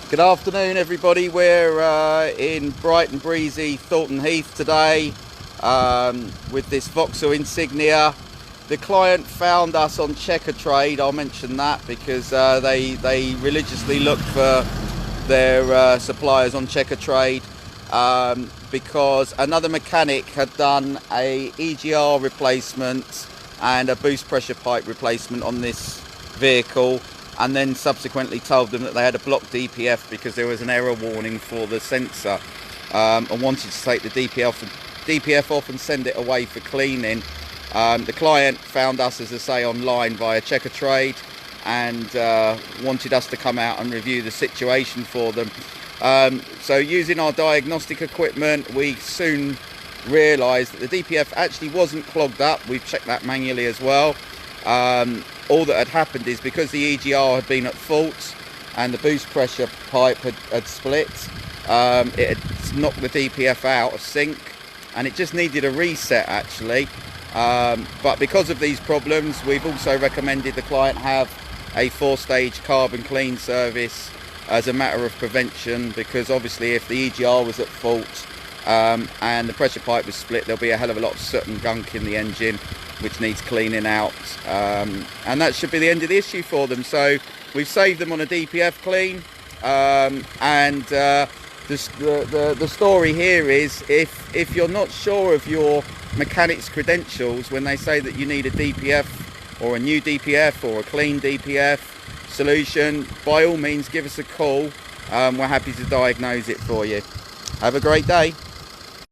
Good afternoon, everybody. We're in bright and breezy Thornton Heath today with this Vauxhall Insignia. The client found us on Checker Trade. I'll mention that because they religiously look for their suppliers on Checker Trade because another mechanic had done a EGR replacement and a boost pressure pipe replacement on this vehicle, and then subsequently told them that they had a blocked DPF because there was an error warning for the sensor, and wanted to take the DPF off and send it away for cleaning. The client found us, as I say, online via Checker Trade and wanted us to come out and review the situation for them. So using our diagnostic equipment, we soon realised that the DPF actually wasn't clogged up. We've checked that manually as well. All that had happened is because the EGR had been at fault and the boost pressure pipe had split, it had knocked the DPF out of sync and it just needed a reset actually. But because of these problems, we've also recommended the client have a 4-stage carbon clean service as a matter of prevention, because obviously if the EGR was at fault and the pressure pipe was split, there'll be a hell of a lot of soot and gunk in the engine which needs cleaning out, and that should be the end of the issue for them. So we've saved them on a DPF clean, and the story here is if you're not sure of your mechanic's credentials when they say that you need a DPF or a new DPF or a clean DPF solution, by all means give us a call. We're happy to diagnose it for you. Have a great day.